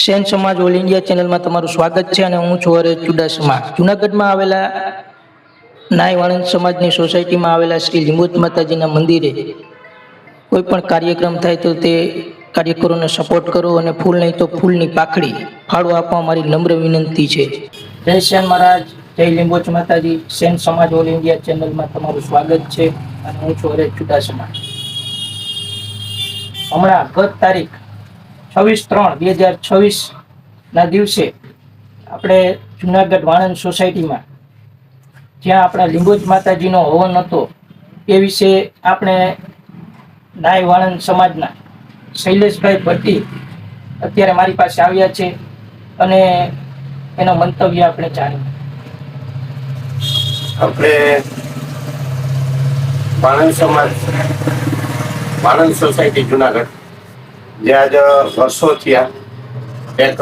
સેન સમાજ all India ચેનલમાં તમારું સ્વાગત છે અને હું છું હરેશ ચુડાસમા. જૂનાગઢમાં આવેલા નાય વાણંદ સમાજની સોસાયટીમાં આવેલા શ્રી લીંબોચ માતાજીના મંદિરે કોઈ પણ કાર્યક્રમ થાય તો તે કાર્યકરોને સપોર્ટ કરો અને ફૂલ નહીં તો ફૂલની પાખડી ફાળો આપવા મારી નમ્ર વિનંતી છે. જય સેન મહારાજ, જય લીંબોચ માતાજી. સેન સમાજ ઓલ ઇન્ડિયા ચેનલમાં તમારું સ્વાગત છે અને હું છું હરેશ ચુડાસમા. હમણાં ગત તારીખ 26/3/2026 ના દિવસે આપણે જુનાગઢ વાણંદ સોસાયટીમાં જ્યાં આપણા લીંબોચ માતાજીનો હવન હતો એ વિશે આપણે નાય વાણંદ સમાજના શૈલેષભાઈ ભટ્ટી અત્યારે મારી પાસે આવ્યા છે અને એનો મંતવ્ય આપણે જાણીએ. આપણે વાણંદ સમાજ વાણંદ સોસાયટી જુનાગઢ જે આજ વર્ષો થયા એક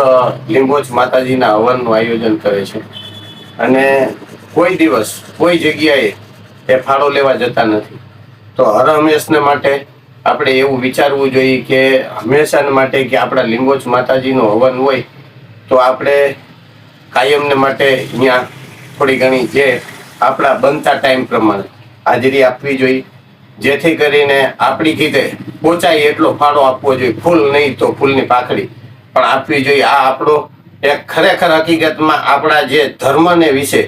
લીંબોચ માતાજીના હવનનું આયોજન કરે છે અને કોઈ દિવસ કોઈ જગ્યાએ એ ફાળો લેવા જતા નથી. તો હર હંમેશને માટે આપણે એવું વિચારવું જોઈએ કે હંમેશાને માટે કે આપણા લીંબોચ માતાજીનું હવન હોય તો આપણે કાયમને માટે અહીંયા થોડી ઘણી જે આપણા બનતા ટાઈમ પ્રમાણે હાજરી આપવી જોઈએ, જેથી કરીને આપણી કીધે પહોંચાય એટલો ફાળો આપવો જોઈએ. ફૂલ નહીં તો ફૂલની પાખડી પણ આપવી જોઈએ. આ આપણો એક ખરેખર હકીકતમાં આપણા જે ધર્મને વિશે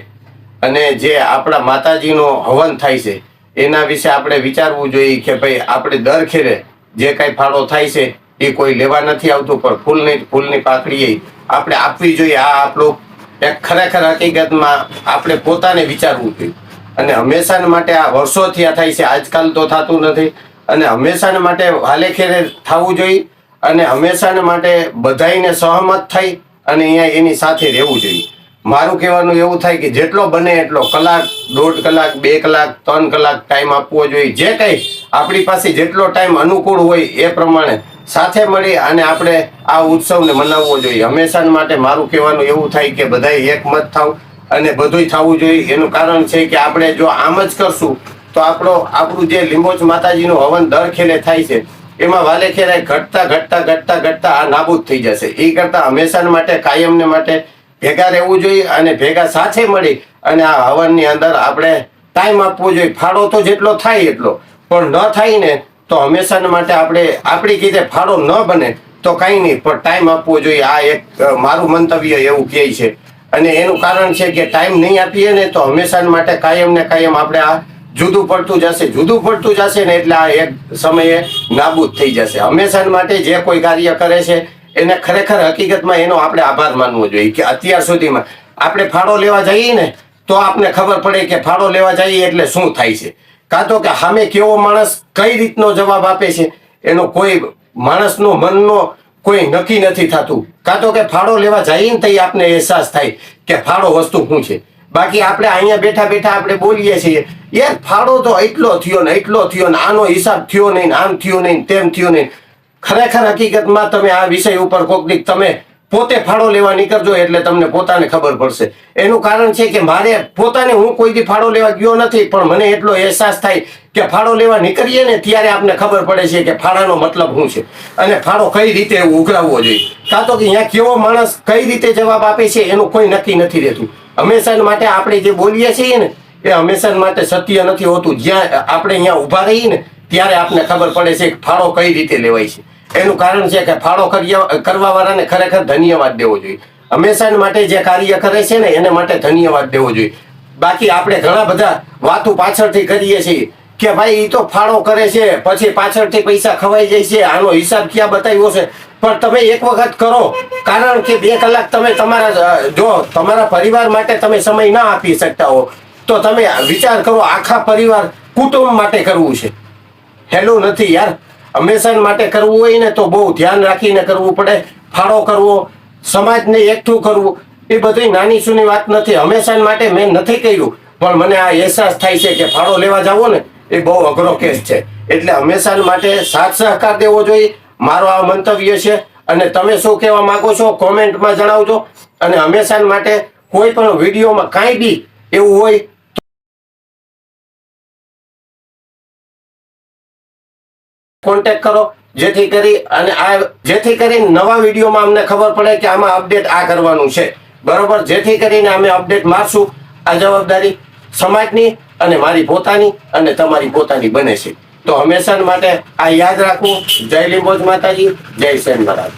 અને જે આપણા માતાજીનો હવન થાય છે એના વિશે આપણે વિચારવું જોઈએ કે ભાઈ આપણે દર ખેરે જે કાંઈ ફાળો થાય છે એ કોઈ લેવા નથી આવતું, પણ ફૂલ નહીં ફૂલની પાખડી આપણે આપવી જોઈએ. આ આપણું એક ખરેખર હકીકતમાં આપણે પોતાને વિચારવું જોઈએ અને હંમેશાને માટે આ વર્ષોથી આ થાય છે, આજકાલ તો થતું નથી અને હંમેશાને માટે વાલેખેરે થવું જોઈએ અને હંમેશાને માટે બધાઈને સહમત થઈ અને અહીંયા એની સાથે રહેવું જોઈએ. મારું કહેવાનું એવું થાય કે જેટલો બને એટલો કલાક, 1.5 કલાક, 2 કલાક, 3 કલાક ટાઈમ આપવો જોઈએ. જે કંઈ આપણી પાસે જેટલો ટાઈમ અનુકૂળ હોય એ પ્રમાણે સાથે મળી અને આપણે આ ઉત્સવને મનાવવો જોઈએ. હંમેશાને માટે મારું કહેવાનું એવું થાય કે બધાએ એકમત થાવ અને બધુંય થવું જોઈએ. એનું કારણ છે કે આપણે જો આમ જ કરશું તો આપણું જે લીંબોચ માતાજીનું હવન દર ખેલે થાય છે એમાં વાલે ખેરે ઘટતા આ નાબૂદ થઈ જશે. એ કરતાં હંમેશાને માટે કાયમને માટે ભેગા રહેવું જોઈએ અને ભેગા સાથે મળી અને આ હવનની અંદર આપણે ટાઈમ આપવો જોઈએ. ફાળો તો જેટલો થાય એટલો, પણ ન થાય ને તો હંમેશાને માટે આપણે આપણી કીધે ફાળો ન બને તો કાંઈ નહીં, પણ ટાઈમ આપવો જોઈએ. આ એક મારું મંતવ્ય એવું કહે છે અને એનું કારણ છે કે ટાઈમ નહીં આપીએ ને તો હંમેશાને માટે કાયમ ને કાયમ આપણે આ જુદું પડતું જશે ને એટલે આ એક સમયે નાબૂદ થઈ જશે. હંમેશાને માટે જે કોઈ કાર્ય કરે છે એને ખરેખર હકીકતમાં એનો આપણે આભાર માનવો જોઈએ કે અત્યાર સુધીમાં આપણે ફાળો લેવા જઈએ ને તો આપને ખબર પડે કે ફાળો લેવા જઈએ એટલે શું થાય છે, કાં તો કે સામે કેવો માણસ કઈ રીતનો જવાબ આપે છે એનો કોઈ માણસનો મનનો કોઈ નક્કી નથી થતું. કાં તો કે ફાળો લેવા જઈએ ને તો આપને અહેસાસ થાય કે ફાળો વસ્તુ શું છે. બાકી આપણે અહીંયા બેઠા આપણે બોલીએ છીએ યાર ફાળો તો એટલો થયો ને આનો હિસાબ થયો નહીં, આમ થયો નહીં, તેમ થયો નહીં. ખરેખર હકીકતમાં તમે આ વિષય ઉપર કોઈક તમે પોતે ફાળો લેવા નીકળજો એટલે તમને પોતાને ખબર પડશે. એનું કારણ છે કે મારે પોતાને હું કોઈ દી ફાળો લેવા ગયો નથી, પણ મને એટલો અહેસાસ થાય કે ફાળો લેવા નીકળીએ ને ત્યારે આપને ખબર પડે છે કે ફાળાનો મતલબ શું છે અને ફાળો કઈ રીતે ઉઘરાવવો જોઈએ. કાં તો કે અહીંયા કેવો માણસ કઈ રીતે જવાબ આપે છે એનું કોઈ નક્કી નથી રહેતું. હંમેશા માટે આપણે જે બોલીએ છીએ ને એ હંમેશા માટે સત્ય નથી હોતું. જ્યાં આપણે અહીંયા ઊભા રહીએ ને ત્યારે આપને ખબર પડે છે કે ફાળો કઈ રીતે લેવાય છે. એનું કારણ છે કે ફાળો કરવા વાળાને ખરેખર ધન્યવાદ દેવો જોઈએ. હંમેશા માટે જે કાર્ય કરે છે ને એને માટે ધન્યવાદ દેવો જોઈએ. બાકી આપણે ઘણા બધા વાતો પાછળથી કરીએ છીએ કે ભાઈ એ તો ફાળો કરે છે પછી પાછળથી પૈસા ખવાઈ જાય છે, આનો હિસાબ ક્યાં બતાવ્યો છે. પણ તમે એક વખત કરો, કારણ કે 2 કલાક તમે તમારા પરિવાર માટે તમે સમય ના આપી શકતા હો તો તમે વિચાર કરો આખા પરિવાર કુટુંબ માટે કરવું છે. હેલું નથી યાર. હંમેશા માટે કરવું હોય ને તો બહુ ધ્યાન રાખીને કરવું પડે. ફાળો કરવો, સમાજને એકઠું કરવું એ બધી નાની સૂની વાત નથી. હંમેશા માટે મેં નથી કર્યું પણ મને આ અહેસાસ થાય છે કે ફાળો લેવા જાવો ને એ બહુ અઘરો કેસ છે. એટલે હંમેશા માટે સાથ સહકાર દેવો જોઈએ. મારો આ મંતવ્ય છે અને તમે શું કહેવા માંગો છો કોમેન્ટમાં જણાવજો. અને હંમેશા માટે કોઈ પણ વિડીયોમાં કાંઈ બી એવું હોય કોન્ટેક્ટ કરો. જેથી કરીને નવા વિડીયોમાં અમને ખબર પડે કે આમાં અપડેટ આ કરવાનું છે, બરોબર. જેથી કરીને અમે અપડેટ મારશું. આ જવાબદારી સમાજની અને મારી પોતાની અને તમારી પોતાની બને છે. તો હંમેશા માટે આ યાદ રાખવું. જય લીંબોજ માતાજી, જય સેન મહારાજ.